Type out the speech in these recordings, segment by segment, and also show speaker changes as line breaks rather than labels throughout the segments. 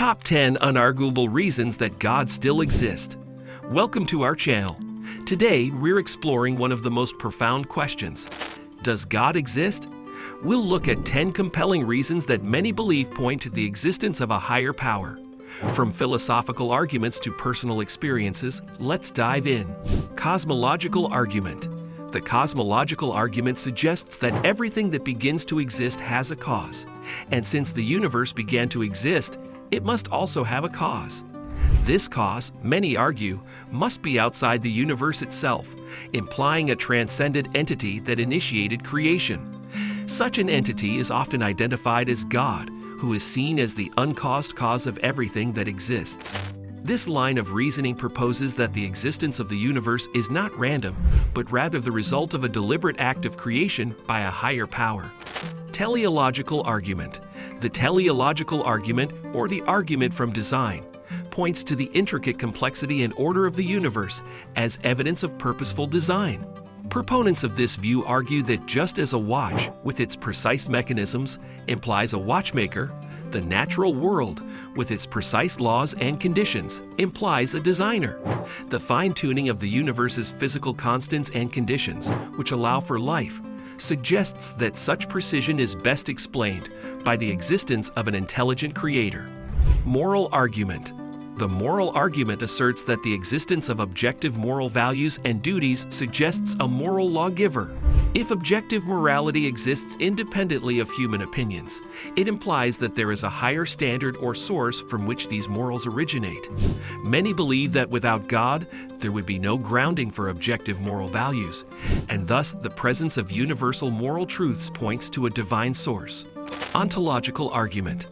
Top 10 Unarguable Reasons that God Still Exists. Welcome to our channel. Today, we're exploring one of the most profound questions. Does God exist? We'll look at 10 compelling reasons that many believe point to the existence of a higher power. From philosophical arguments to personal experiences, let's dive in. Cosmological argument. The cosmological argument suggests that everything that begins to exist has a cause. And since the universe began to exist, it must also have a cause. This cause, many argue, must be outside the universe itself, implying a transcendent entity that initiated creation. Such an entity is often identified as God, who is seen as the uncaused cause of everything that exists. This line of reasoning proposes that the existence of the universe is not random, but rather the result of a deliberate act of creation by a higher power. Teleological argument. The teleological argument, or the argument from design, points to the intricate complexity and order of the universe as evidence of purposeful design. Proponents of this view argue that just as a watch, with its precise mechanisms, implies a watchmaker, the natural world, with its precise laws and conditions, implies a designer. The fine-tuning of the universe's physical constants and conditions, which allow for life, suggests that such precision is best explained by the existence of an intelligent creator. Moral argument. The moral argument asserts that the existence of objective moral values and duties suggests a moral lawgiver. If objective morality exists independently of human opinions, it implies that there is a higher standard or source from which these morals originate. Many believe that without God, there would be no grounding for objective moral values, and thus the presence of universal moral truths points to a divine source. Ontological argument.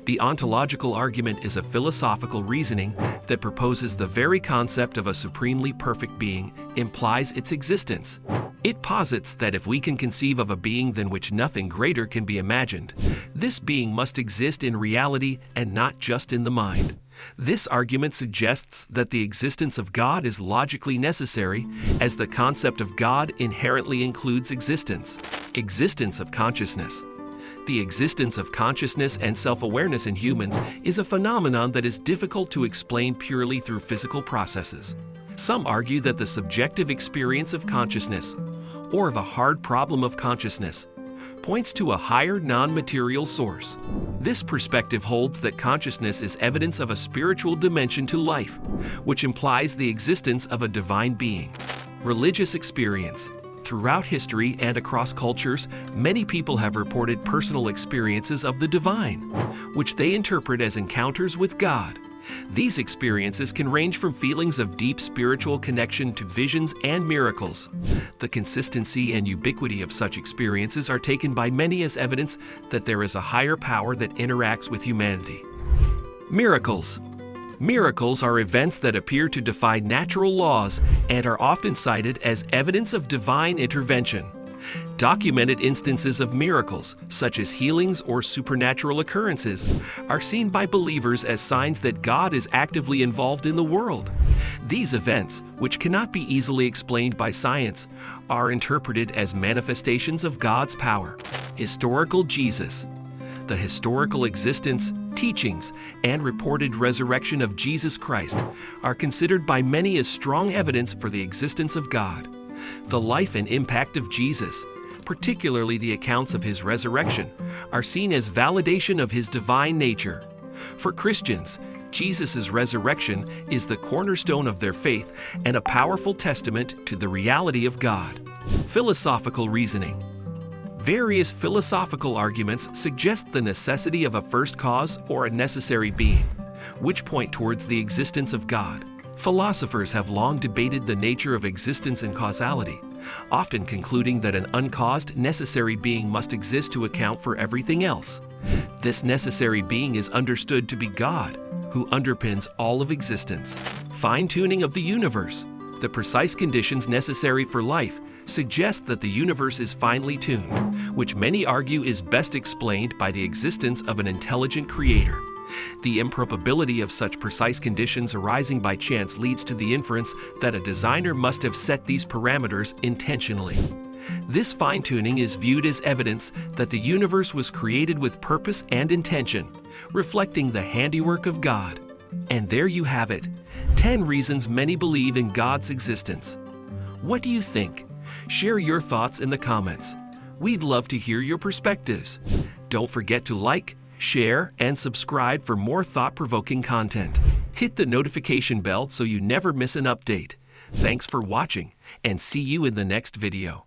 The ontological argument is a philosophical reasoning that proposes the very concept of a supremely perfect being implies its existence. It posits that if we can conceive of a being than which nothing greater can be imagined, this being must exist in reality and not just in the mind. This argument suggests that the existence of God is logically necessary, as the concept of God inherently includes existence. Existence of consciousness. The existence of consciousness and self-awareness in humans is a phenomenon that is difficult to explain purely through physical processes. Some argue that the subjective experience of consciousness, or of a hard problem of consciousness, points to a higher non-material source. This perspective holds that consciousness is evidence of a spiritual dimension to life, which implies the existence of a divine being. Religious experience. Throughout history and across cultures, many people have reported personal experiences of the divine, which they interpret as encounters with God. These experiences can range from feelings of deep spiritual connection to visions and miracles. The consistency and ubiquity of such experiences are taken by many as evidence that there is a higher power that interacts with humanity. Miracles. Miracles are events that appear to defy natural laws and are often cited as evidence of divine intervention. Documented instances of miracles, such as healings or supernatural occurrences, are seen by believers as signs that God is actively involved in the world. These events, which cannot be easily explained by science, are interpreted as manifestations of God's power. Historical Jesus. The historical existence, teachings, and reported resurrection of Jesus Christ are considered by many as strong evidence for the existence of God. The life and impact of Jesus, particularly the accounts of his resurrection, are seen as validation of his divine nature. For Christians, Jesus' resurrection is the cornerstone of their faith and a powerful testament to the reality of God. Philosophical reasoning. Various philosophical arguments suggest the necessity of a first cause or a necessary being, which point towards the existence of God. Philosophers have long debated the nature of existence and causality, often concluding that an uncaused, necessary being must exist to account for everything else. This necessary being is understood to be God, who underpins all of existence. Fine-tuning of the universe. The precise conditions necessary for life suggest that the universe is finely tuned, which many argue is best explained by the existence of an intelligent creator. The improbability of such precise conditions arising by chance leads to the inference that a designer must have set these parameters intentionally. This fine-tuning is viewed as evidence that the universe was created with purpose and intention, reflecting the handiwork of God. And there you have it, 10 reasons many believe in God's existence. What do you think? Share your thoughts in the comments. We'd love to hear your perspectives. Don't forget to like, share, and subscribe for more thought-provoking content. Hit the notification bell so you never miss an update. Thanks for watching, and see you in the next video.